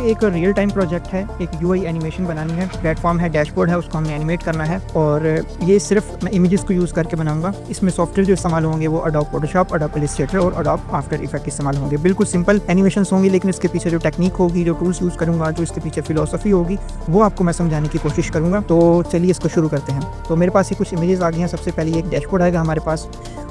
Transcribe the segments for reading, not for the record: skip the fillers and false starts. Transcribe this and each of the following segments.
एक real time project है, एक यूआई एनिमेशन बनानी है, प्लेटफॉर्म है, डैशबोर्ड है, उसको हमने एनिमेट करना है और ये सिर्फ मैं इमेजेस को यूज़ करके बनाऊंगा। इसमें सॉफ्टवेयर जो इस्तेमाल होंगे वो अडोब फोटोशॉप, अडोब इलस्ट्रेटर और अडोब आफ्टर इफेक्ट इस्तेमाल होंगे। बिल्कुल सिंपल एनिमेशंस होंगी, लेकिन इसके पीछे जो टेक्निक होगी, जो टूल्स यूज़ करूँगा, जो इसके पीछे फिलोसफी होगी, वो आपको मैं समझाने की कोशिश करूँगा। तो चलिए इसको शुरू करते हैं। तो मेरे पास ये कुछ इमेजेस आ गई हैं। सबसे पहले एक डैशबोर्ड आएगा हमारे पास।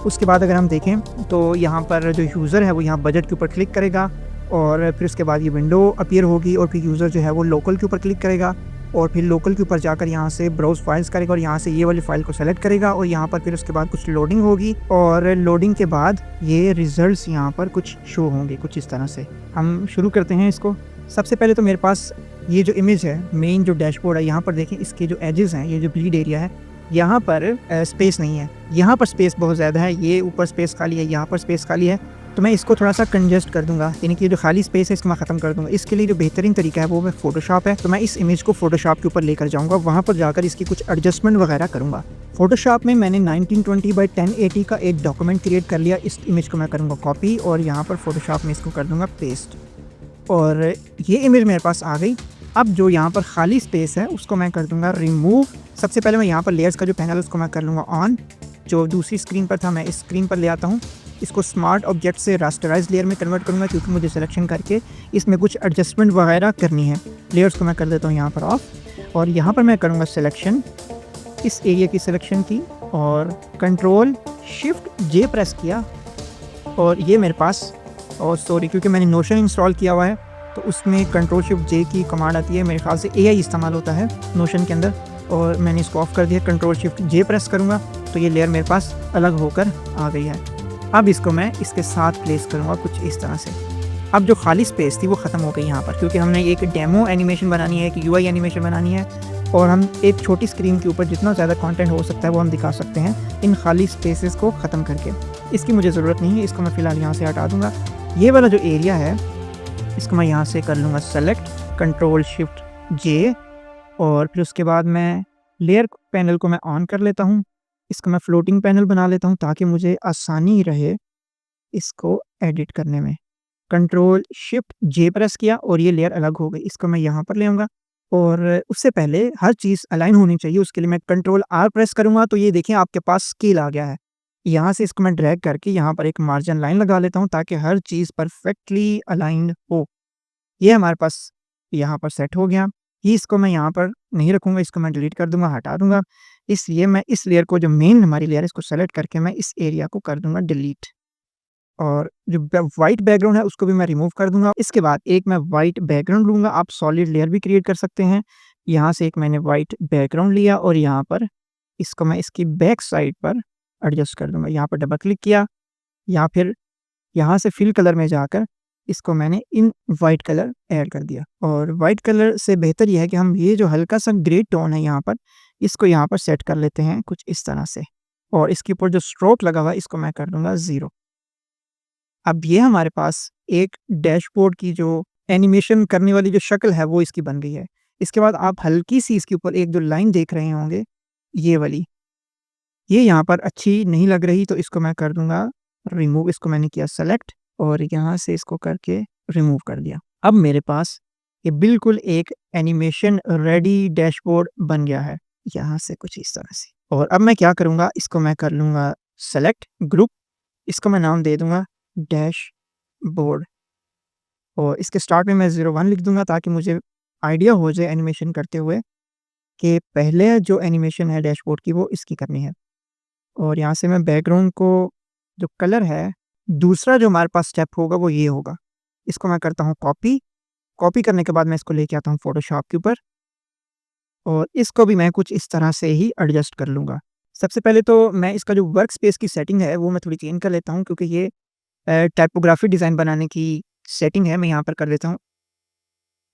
उसके बाद अगर हम देखें तो यहाँ पर जो यूज़र है वो यहाँ बजट के ऊपर क्लिक करेगा और फिर उसके बाद ये विंडो अपीयर होगी और फिर यूज़र जो है वो लोकल के ऊपर क्लिक करेगा और फिर लोकल के ऊपर जाकर यहाँ से ब्राउज फाइल्स करेगा और यहाँ से ये वाली फ़ाइल को सेलेक्ट करेगा और यहाँ पर फिर उसके बाद कुछ लोडिंग होगी और लोडिंग के बाद ये रिजल्ट्स यहाँ पर कुछ शो होंगे कुछ इस तरह से। हम शुरू करते हैं इसको। सबसे पहले तो मेरे पास ये जो इमेज है, मेन जो डैशबोर्ड है, यहाँ पर देखें इसके जो एजेस हैं, ये जो ब्लीड एरिया है, यहाँ पर स्पेस नहीं है, यहाँ पर स्पेस बहुत ज़्यादा है, ये ऊपर स्पेस खाली है, यहाँ पर स्पेस खाली है। तो मैं इसको थोड़ा सा कंजेस्ट कर दूंगा, यानी कि जो खाली स्पेस है इसको मैं ख़त्म कर दूंगा। इसके लिए जो बेहतरीन तरीका है वो मैं फोटोशॉप है। तो मैं इस इमेज को फोटोशॉप के ऊपर लेकर जाऊंगा, वहाँ पर जाकर इसकी कुछ एडजस्टमेंट वगैरह करूँगा। फोटोशॉप में मैंने 1920x1080 का एक डॉक्यूमेंट क्रिएट कर लिया। इस इमेज को मैं करूँगा कॉपी और यहाँ पर फोटोशॉप में इसको कर दूँगा पेस्ट और ये इमेज मेरे पास आ गई। अब जो यहाँ पर खाली स्पेस है उसको मैं कर दूँगा रिमूव। सबसे पहले मैं यहाँ पर लेयर्स का जो पैनल है उसको मैं कर लूँगा ऑन। जो दूसरी स्क्रीन पर था मैं इस स्क्रीन पर ले आता हूँ। इसको स्मार्ट ऑब्जेक्ट से रास्टराइज लेयर में कन्वर्ट करूँगा क्योंकि मुझे सिलेक्शन करके इसमें कुछ एडजस्टमेंट वगैरह करनी है। लेयर्स को मैं कर देता हूँ यहाँ पर ऑफ और यहाँ पर मैं करूँगा सिलेक्शन, इस एरिया की सिलेक्शन की और कंट्रोल शिफ्ट जे प्रेस किया और ये मेरे पास, और सॉरी क्योंकि मैंने नोशन इंस्टॉल किया हुआ है तो उसमें कंट्रोल शिफ्ट जे की कमांड आती है। मेरे ख्याल से एआई इस्तेमाल होता है नोशन के अंदर और मैंने इसको ऑफ कर दिया। कंट्रोल शिफ्ट जे प्रेस करूँगा तो ये लेयर मेरे पास अलग होकर आ गई है। अब इसको मैं इसके साथ प्लेस करूँगा कुछ इस तरह से। अब जो खाली स्पेस थी वो ख़त्म हो गई यहाँ पर, क्योंकि हमने एक डेमो एनिमेशन बनानी है, एक यूआई एनिमेशन बनानी है और हम एक छोटी स्क्रीन के ऊपर जितना ज़्यादा कंटेंट हो सकता है वो हम दिखा सकते हैं इन खाली स्पेसेस को ख़त्म करके। इसकी मुझे ज़रूरत नहीं है, इसको मैं फ़िलहाल यहाँ से हटा दूँगा। ये वाला जो एरिया है इसको मैं यहाँ से कर लूँगा सेलेक्ट, कंट्रोल शिफ्ट जे और फिर उसके बाद मैं लेयर पैनल को मैं ऑन कर लेता हूँ। इसको मैं फ्लोटिंग पैनल बना लेता हूँ ताकि मुझे आसानी रहे इसको एडिट करने में। कंट्रोल शिफ्ट जे प्रेस किया और ये लेयर अलग हो गई। इसको मैं यहाँ पर ले आऊँगा और उससे पहले हर चीज़ अलाइन होनी चाहिए, उसके लिए मैं कंट्रोल आर प्रेस करूँगा तो ये देखें आपके पास स्केल आ गया है। यहाँ से इसको मैं ड्रैग करके यहाँ पर एक मार्जिन लाइन लगा लेता हूँ ताकि हर चीज़ परफेक्टली अलाइंड हो। ये हमारे पास यहाँ पर सेट हो गया। ये इसको मैं यहाँ पर नहीं रखूँगा, इसको मैं डिलीट कर दूँगा, हटा दूँगा। इसलिए मैं इस लेयर को, जो मेन हमारी लेयर है, इसको सेलेक्ट करके मैं इस एरिया को कर दूँगा डिलीट और जो वाइट बैकग्राउंड है उसको भी मैं रिमूव कर दूँगा। इसके बाद एक मैं वाइट बैकग्राउंड लूँगा, आप सॉलिड लेयर भी क्रिएट कर सकते हैं। यहाँ से एक मैंने वाइट बैकग्राउंड लिया और यहाँ पर इसको मैं इसकी बैक साइड पर एडजस्ट कर दूँगा। यहाँ पर डबल क्लिक किया या फिर यहाँ से फिल कलर में जाकर इसको मैंने इन वाइट कलर ऐड कर दिया और वाइट कलर से बेहतर ये है कि हम ये जो हल्का सा ग्रे टोन है यहाँ पर, इसको यहाँ पर सेट कर लेते हैं कुछ इस तरह से और इसके ऊपर जो स्ट्रोक लगा हुआ है इसको मैं कर दूंगा 0। अब ये हमारे पास एक डैशबोर्ड की जो एनिमेशन करने वाली जो शक्ल है वो इसकी बन गई है। इसके बाद आप हल्की सी इसके ऊपर एक जो लाइन देख रहे होंगे, ये वाली, ये यहाँ पर अच्छी नहीं लग रही तो इसको मैं कर दूंगा रिमूव। इसको मैंने किया सेलेक्ट और यहाँ से इसको करके रिमूव कर दिया। अब मेरे पास ये बिल्कुल एक एनिमेशन रेडी डैशबोर्ड बन गया है, यहाँ से कुछ इस तरह से। और अब मैं क्या करूँगा, इसको मैं कर लूँगा सेलेक्ट ग्रुप, इसको मैं नाम दे दूँगा डैशबोर्ड और इसके स्टार्ट में मैं 01 लिख दूँगा ताकि मुझे आइडिया हो जाए एनिमेशन करते हुए कि पहले जो एनिमेशन है डैशबोर्ड की वो इसकी करनी है। और यहाँ से मैं बैकग्राउंड को जो कलर है, दूसरा जो हमारे पास स्टेप होगा वो ये होगा। इसको मैं करता हूँ कॉपी। कॉपी करने के बाद मैं इसको लेके आता हूँ फोटोशॉप के ऊपर और इसको भी मैं कुछ इस तरह से ही एडजस्ट कर लूँगा। सबसे पहले तो मैं इसका जो वर्क स्पेस की सेटिंग है वो मैं थोड़ी चेंज कर लेता हूँ क्योंकि ये टाइपोग्राफी डिज़ाइन बनाने की सेटिंग है। मैं यहाँ पर कर लेता हूँ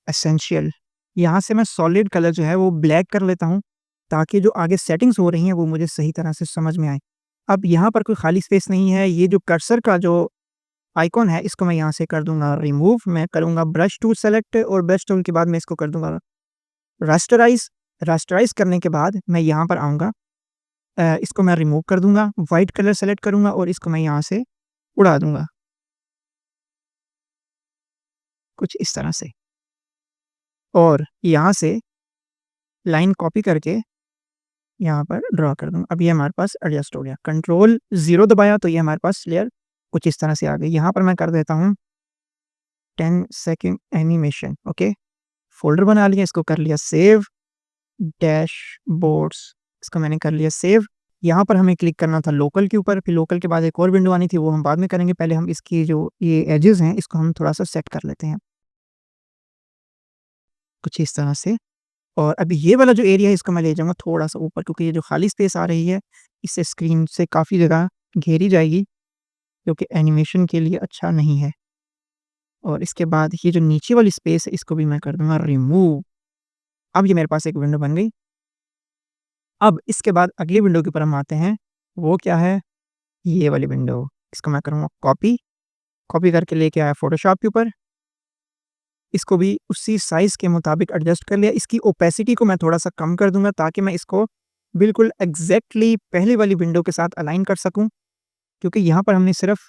एसेंशियल। यहाँ से मैं सॉलिड कलर जो है वो ब्लैक कर लेता हूँ ताकि जो आगे सेटिंग्स हो रही हैं वो मुझे सही तरह से समझ में आए। अब यहाँ पर कोई खाली स्पेस नहीं है। ये जो कर्सर का जो आइकॉन है इसको मैं यहाँ से कर दूंगा रिमूव। मैं करूँगा ब्रश टूल सेलेक्ट और ब्रश टूल के बाद मैं इसको कर दूंगा रास्टराइज। रास्टराइज करने के बाद मैं यहाँ पर आऊँगा, इसको मैं रिमूव कर दूंगा, वाइट कलर सेलेक्ट करूँगा और इसको मैं यहाँ से उड़ा दूंगा कुछ इस तरह से। और यहाँ से लाइन कॉपी करके यहाँ पर ड्रॉ कर दूँगा। अब ये हमारे पास एडजस्ट हो गया। कंट्रोल 0 दबाया तो ये हमारे पास लेयर कुछ इस तरह से आ गई। यहाँ पर मैं कर देता हूँ 10 सेकंड एनिमेशन, ओके। फ़ोल्डर बना लिया, इसको कर लिया सेव, डैशबोर्ड्स, इसको मैंने कर लिया सेव। यहाँ पर हमें क्लिक करना था लोकल के ऊपर, फिर लोकल के बाद एक और विंडो आनी थी, वो हम बाद में करेंगे। पहले हम इसकी जो ये एजेस हैं, इसको हम थोड़ा-सा सेट कर लेते हैं, कुछ इस तरह से। और अभी ये वाला जो एरिया है, इसको मैं ले जाऊँगा थोड़ा-सा ऊपर, क्योंकि ये जो खाली स्पेस आ रही है, इससे स्क्रीन से काफ़ी जगह घेरी जाएगी, जो कि एनिमेशन के लिए अच्छा नहीं है। और इसके बाद ये जो नीचे वाली स्पेस है, इसको भी मैं कर दूँगा रिमूव। अब ये मेरे पास एक विंडो बन गई। अब इसके बाद अगली विंडो के ऊपर हम आते हैं, वो क्या है? ये वाली विंडो। इसको मैं करूँगा कॉपी, कॉपी करके लेके आया फ़ोटोशॉप के ऊपर। इसको भी उसी साइज़ के मुताबिक एडजस्ट कर लिया। इसकी ओपेसिटी को मैं थोड़ा-सा कम कर दूँगा, ताकि मैं इसको बिल्कुल एग्ज़ैक्टली पहले वाली विंडो के साथ अलाइन कर सकूँ, क्योंकि यहाँ पर हमने सिर्फ़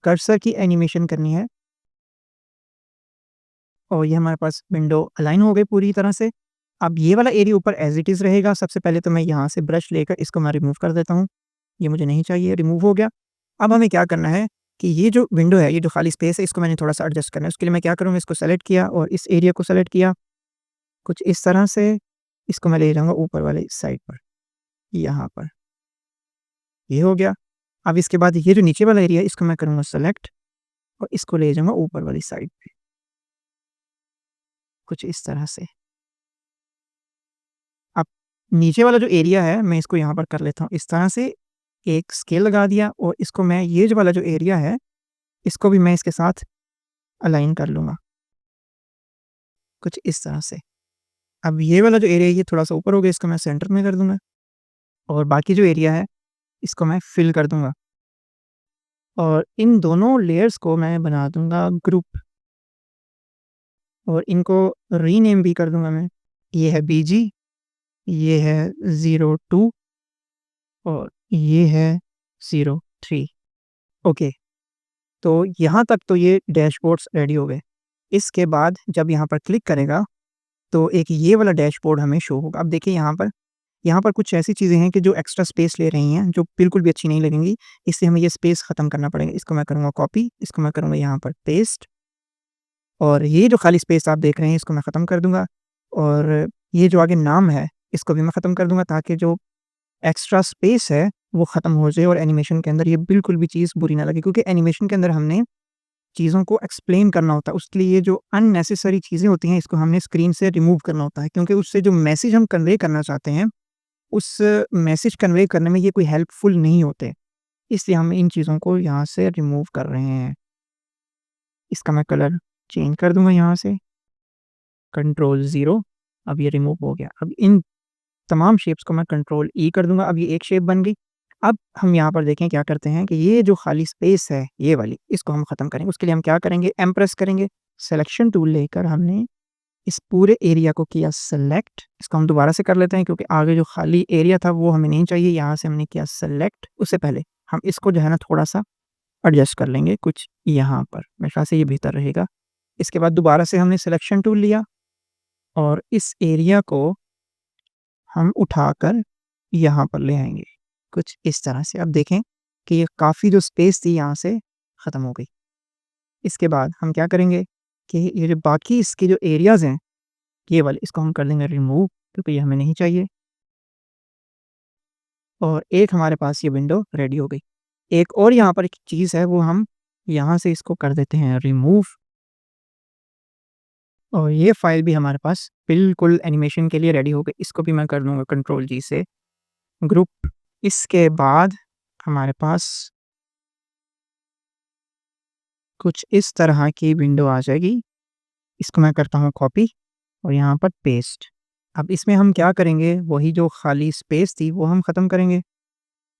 कर्सर की एनिमेशन करनी है। और ये हमारे पास विंडो अलाइन हो गई पूरी तरह से। अब ये वाला एरिया ऊपर एज़ इट इज़ रहेगा। सबसे पहले तो मैं यहाँ से ब्रश लेकर इसको मैं रिमूव कर देता हूँ। ये मुझे नहीं चाहिए, रिमूव हो गया। अब हमें क्या करना है कि ये जो विंडो है, ये जो खाली स्पेस है, इसको मैंने थोड़ा-सा एडजस्ट करना है। उसके लिए मैं क्या करूँगा, इसको सेलेक्ट किया और इस एरिया को सेलेक्ट किया, कुछ इस तरह से। इसको मैं ले जाऊँगा ऊपर वाली साइड पर, यहाँ पर। ये हो गया। अब इसके बाद ये जो नीचे वाला एरिया है, इसको मैं करूँगा सेलेक्ट और इसको ले जाऊँगा ऊपर वाली साइड पे, कुछ इस तरह से। अब नीचे वाला जो एरिया है, मैं इसको यहाँ पर कर लेता हूँ इस तरह से। एक स्केल लगा दिया और इसको मैं ये जो वाला जो एरिया है, इसको भी मैं इसके साथ अलाइन कर लूँगा, कुछ इस तरह से। अब ये वाला जो एरिया है, ये थोड़ा-सा ऊपर हो गया, इसको मैं सेंटर में कर दूँगा और बाकी जो एरिया है, इसको मैं फिल कर दूँगा। और इन दोनों लेयर्स को मैं बना दूँगा ग्रुप और इनको रीनेम भी कर दूँगा मैं। ये है बीजी, ये है 02 और ये है 03। ओके, तो यहाँ तक तो ये डैशबोर्ड्स रेडी हो गए। इसके बाद जब यहाँ पर क्लिक करेगा, तो एक ये वाला डैशबोर्ड हमें शो होगा। अब देखिए यहाँ पर कुछ ऐसी चीज़ें हैं कि जो एक्स्ट्रा स्पेस ले रही हैं, जो बिल्कुल भी अच्छी नहीं लगेंगी। इसलिए हमें ये स्पेस ख़त्म करना पड़ेगा। इसको मैं करूँगा कॉपी, इसको मैं करूँगा यहाँ पर पेस्ट और ये जो खाली स्पेस आप देख रहे हैं, इसको मैं ख़त्म कर दूँगा। और ये जो आगे नाम है, इसको भी मैं ख़त्म कर दूँगा, ताकि जो एक्स्ट्रा स्पेस है, वो ख़त्म हो जाए और एनिमेशन के अंदर ये बिल्कुल भी चीज़ बुरी ना लगे। क्योंकि एनिमेशन के अंदर हमने चीज़ों को एक्सप्लेन करना होता है। उसके लिए ये जो अननेसेसरी चीज़ें होती हैं, इसको हमने स्क्रीन से रिमूव करना होता है, क्योंकि उससे जो मैसेज हम कन्वे करना चाहते हैं, उस मैसेज कन्वे करने में ये कोई हेल्पफुल नहीं होते। इसलिए हम इन चीज़ों को यहाँ से रिमूव कर रहे हैं। इसका मैं कलर चेंज कर दूँगा यहाँ से, कंट्रोल 0। अब ये रिमूव हो गया। अब इन तमाम शेप्स को मैं कंट्रोल ई कर दूँगा। अब ये एक शेप बन गई। अब हम यहाँ पर देखें क्या करते हैं कि ये जो खाली स्पेस है, ये वाली, इसको हम ख़त्म करेंगे। उसके लिए हम क्या करेंगे, एम प्रेस करेंगे। सिलेक्शन टूल लेकर हमने इस पूरे एरिया को किया सेलेक्ट। इसको हम दोबारा से कर लेते हैं, क्योंकि आगे जो खाली एरिया था वो हमें नहीं चाहिए। यहाँ से हमने किया सेलेक्ट। उससे पहले हम इसको जो है ना थोड़ा-सा एडजस्ट कर लेंगे, कुछ यहाँ पर। मेरे ख़्याल से ये बेहतर रहेगा। इसके बाद दोबारा से हमने सिलेक्शन टूल लिया और इस एरिया को हम उठाकर यहाँ पर ले आएँगे, कुछ इस तरह से। अब देखें कि ये काफ़ी जो स्पेस थी, यहाँ से ख़त्म हो गई। इसके बाद हम क्या करेंगे कि ये जो बाकी इसके जो एरियाज़ हैं, ये वाले, इसको हम कर देंगे रिमूव, क्योंकि ये हमें नहीं चाहिए। और एक हमारे पास ये विंडो रेडी हो गई। एक और यहाँ पर एक चीज़ है, वो हम यहाँ से इसको कर देते हैं रिमूव और ये फ़ाइल भी हमारे पास बिल्कुल एनिमेशन के लिए रेडी हो गई। इसको भी मैं कर दूँगा कंट्रोल जी से ग्रुप। इसके बाद हमारे पास कुछ इस तरह की विंडो आ जाएगी। इसको मैं करता हूँ कॉपी और यहाँ पर पेस्ट। अब इसमें हम क्या करेंगे, वही जो खाली स्पेस थी वो हम ख़त्म करेंगे।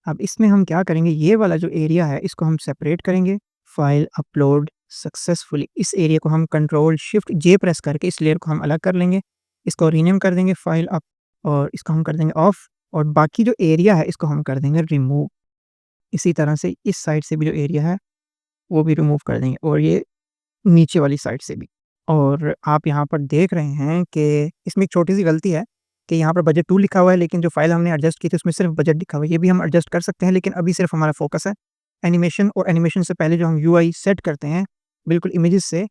अब इसमें हम क्या करेंगे, ये वाला जो एरिया है, इसको हम सेपरेट करेंगे। फाइल अपलोड सक्सेसफुली, इस एरिया को हम कंट्रोल शिफ्ट जे प्रेस करके इस लेयर को हम अलग कर लेंगे। इसको रीनेम कर देंगे फाइल अप और इसको हम कर देंगे ऑफ। और बाकी जो एरिया है, इसको हम कर देंगे रिमूव। इसी तरह से इस साइड से भी जो एरिया है, वो भी रिमूव कर देंगे और ये नीचे वाली साइड से भी। और आप यहाँ पर देख रहे हैं कि इसमें एक छोटी-सी गलती है कि यहाँ पर बजट 2 लिखा हुआ है, लेकिन जो फ़ाइल हमने एडजस्ट की थी उसमें सिर्फ़ बजट लिखा हुआ है। ये भी हम एडजस्ट कर सकते हैं, लेकिन अभी सिर्फ़ हमारा फ़ोकस है एनिमेशन, और एनिमेशन से पहले जो हम यूआई सेट करते हैं, बिल्कुल इमेजेस से,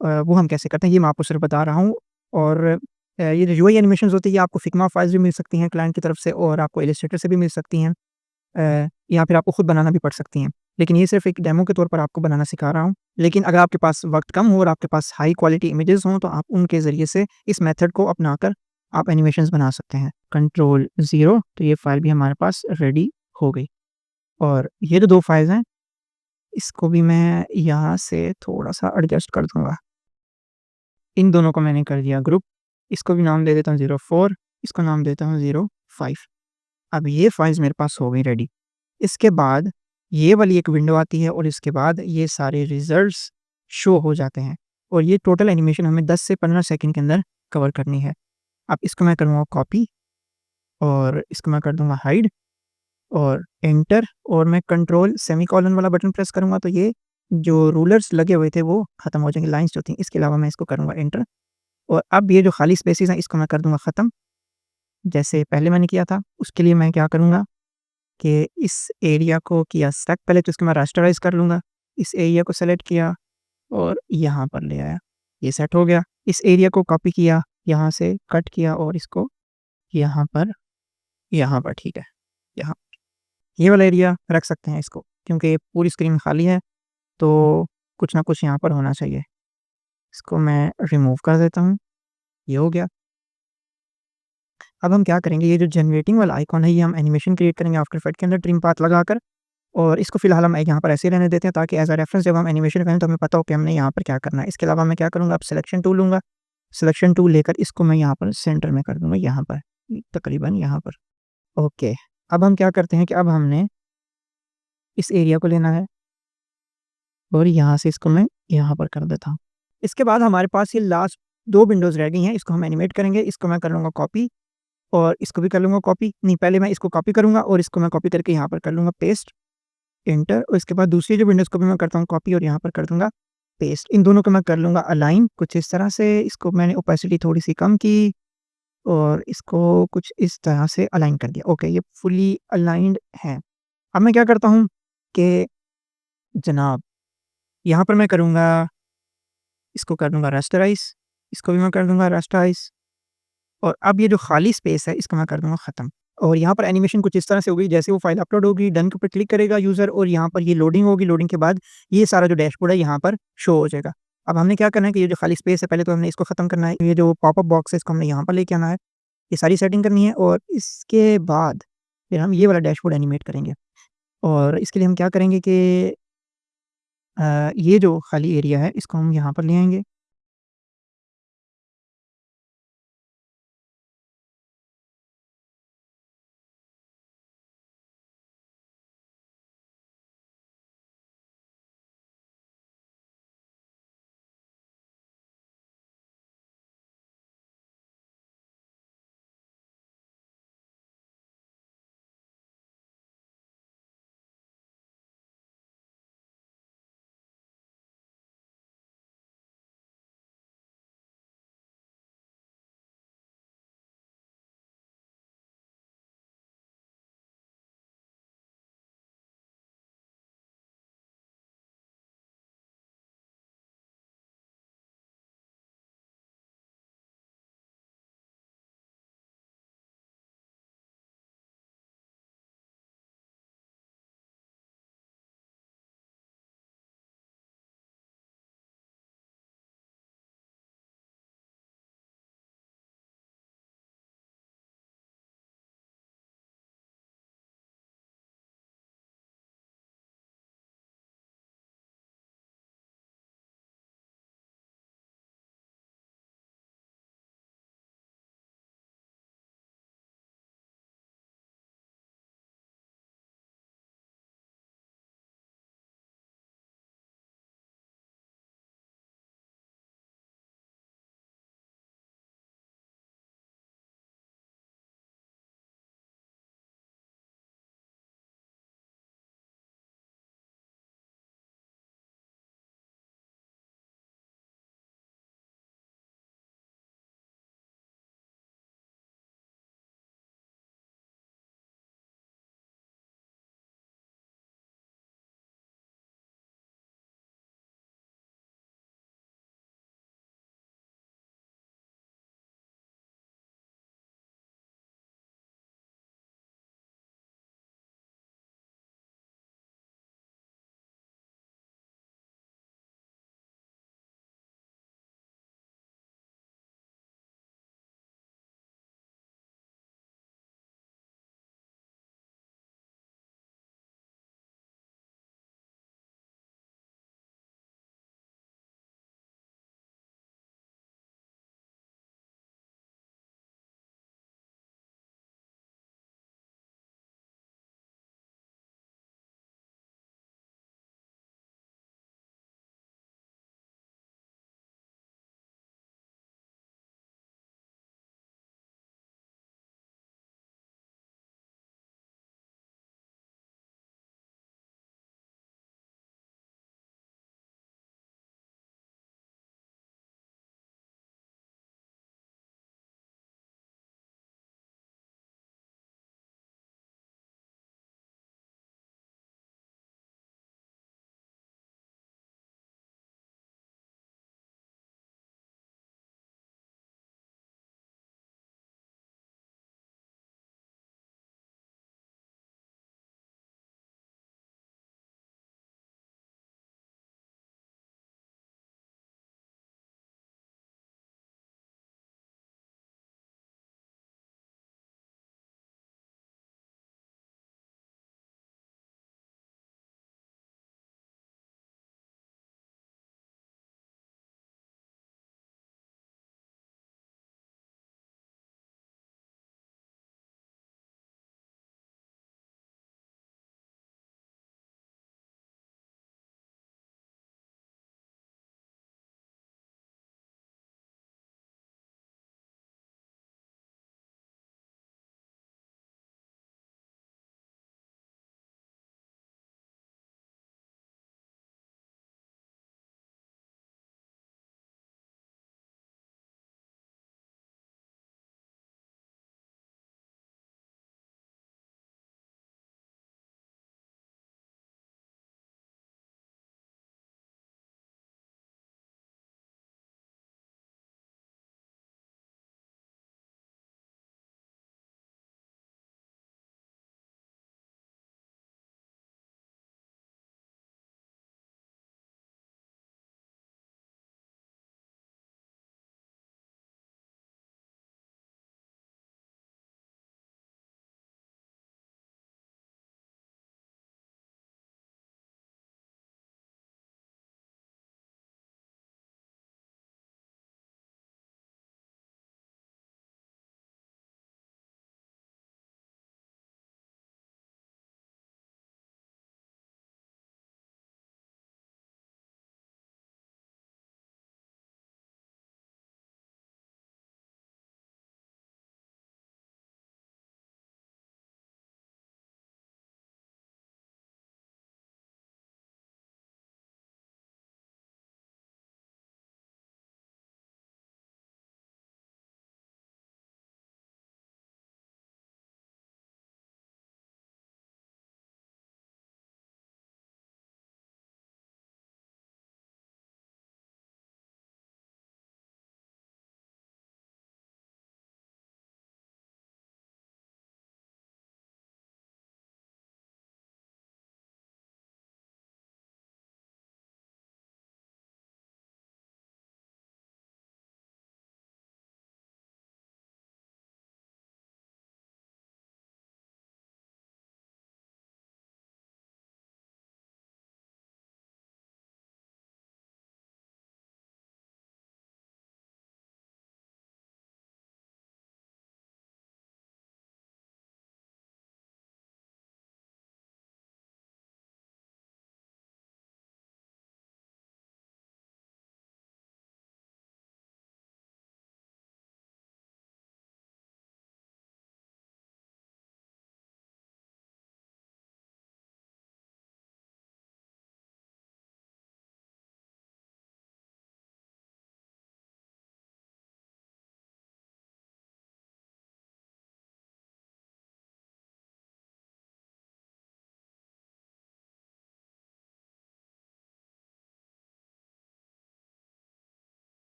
वो हम कैसे करते हैं ये मैं आपको सिर्फ़ बता रहा हूँ। और ये जो यूआई एनिमेशंस होती है ये आपको फिग्मा फाइल्स भी मिल सकती हैं क्लाइंट की तरफ से, और आपको इलस्ट्रेटर से भी मिल सकती हैं, या फिर आपको खुद बनाना भी पड़ सकती हैं। लेकिन ये सिर्फ़ एक डेमो के तौर पर आपको बनाना सिखा रहा हूँ। लेकिन अगर आपके पास वक़्त कम हो और आपके पास हाई क्वालिटी इमेजेस हों, तो आप उनके ज़रिए से इस मेथड को अपनाकर आप एनिमेशंस बना सकते हैं। कंट्रोल ज़ीरो, तो ये फ़ाइल भी हमारे पास रेडी हो गई। और ये जो 2 फाइल्स हैं, इसको भी मैं यहाँ से थोड़ा-सा एडजस्ट कर दूँगा। इन दोनों को मैंने कर दिया ग्रुप। इसको भी नाम दे देता हूँ 04, इसको नाम देता हूँ 05। अब ये फाइल्स मेरे पास हो गई रेडी। इसके बाद ये वाली एक विंडो आती है, और इसके बाद ये सारे रिज़ल्ट्स शो हो जाते हैं, और ये टोटल एनिमेशन हमें 10 से 15 सेकंड के अंदर कवर करनी है। अब इसको मैं करूँगा कॉपी, और इसको मैं कर दूँगा हाइड, और एंटर, और मैं कंट्रोल सेमीकोलन वाला बटन प्रेस करूँगा तो ये जो रूलर्स लगे हुए थे वो खत्म हो जाएँगे, लाइन्स जो थी। इसके अलावा मैं इसको करूँगा एंटर, और अब ये जो खाली स्पेसेस हैं इसको मैं कर दूँगा ख़त्म, जैसे पहले मैंने किया था। उसके लिए मैं क्या करूँगा कि इस एरिया को किया सेलेक्ट, पहले तो इसको मैं रास्टराइज़ कर लूँगा। इस एरिया को सेलेक्ट किया और यहाँ पर ले आया, ये सेट हो गया। इस एरिया को कॉपी किया, यहाँ से कट किया और इसको यहाँ पर ठीक है, यहाँ ये वाला एरिया रख सकते हैं इसको, क्योंकि पूरी स्क्रीन खाली है, तो कुछ ना कुछ यहाँ पर होना चाहिए। इसको मैं रिमूव कर देता हूँ, ये हो गया। अब हम क्या करेंगे, ये जो जनरेटिंग वाला आइकॉन है, ये हम एनिमेशन क्रिएट करेंगे आफ्टर इफेक्ट के अंदर ट्रिम पाथ लगाकर, और इसको फिलहाल हम यहाँ पर ऐसे ही रहने देते हैं, ताकि एज़ अ रेफरेंस जब हम एनिमेशन करें तो हमें पता हो कि हमने यहाँ पर क्या करना है। इसके अलावा मैं क्या करूँगा, अब सिलेक्शन टूल लूँगा, सिलेक्शन टूल लेकर इसको मैं यहाँ पर सेंटर में कर दूँगा, यहाँ पर, तकरीबन यहाँ पर। ओके, अब हम क्या करते हैं कि अब हमने इस एरिया को लेना है, और यहाँ से इसको मैं यहाँ पर कर देता हूँ। इसके बाद हमारे पास ये लास्ट 2 विंडोज़ रह गई हैं, इसको हम एनिमेट करेंगे। इसको मैं कर लूँगा कॉपी, और इसको भी कर लूँगा कॉपी, नहीं पहले मैं इसको कॉपी करूँगा और इसको मैं कॉपी करके यहाँ पर कर लूँगा पेस्ट, एंटर, और इसके बाद दूसरी जो विंडोज़ को भी मैं करता हूँ कॉपी, और यहाँ पर कर दूँगा पेस्ट। इन दोनों को मैं कर लूँगा अलाइन कुछ इस तरह से, इसको मैंने ओपेसिटी थोड़ी-सी कम की, और इसको कुछ इस तरह से अलाइन कर दिया। ओके, ये फुली अलाइन्ड हैं। अब मैं क्या करता हूँ कि जनाब, यहाँ पर मैं करूँगा, इसको कर दूँगा रास्टराइज़, इसको भी मैं कर दूँगा रास्टराइज़, और अब ये जो खाली स्पेस है इसको मैं कर दूँगा ख़त्म। और यहाँ पर एनिमेशन कुछ इस तरह से होगी, जैसे वो फ़ाइल अपलोड होगी, डन के ऊपर क्लिक करेगा यूज़र, और यहाँ पर ये लोडिंग होगी, लोडिंग के बाद ये सारा जो डैशबोर्ड है यहाँ पर शो हो जाएगा। अब हमने क्या करना है कि ये जो खाली स्पेस है पहले तो हमने इसको ख़त्म करना है, ये जो पॉपअप बॉक्स है इसको हमने यहाँ पर लेके आना है, ये सारी सेटिंग करनी है, और इसके बाद फिर हम ये वाला डैशबोर्ड एनिमेट करेंगे। और इसके लिए हम क्या करेंगे कि ये जो खाली एरिया है इसको हम यहाँ पर ले आएँगे,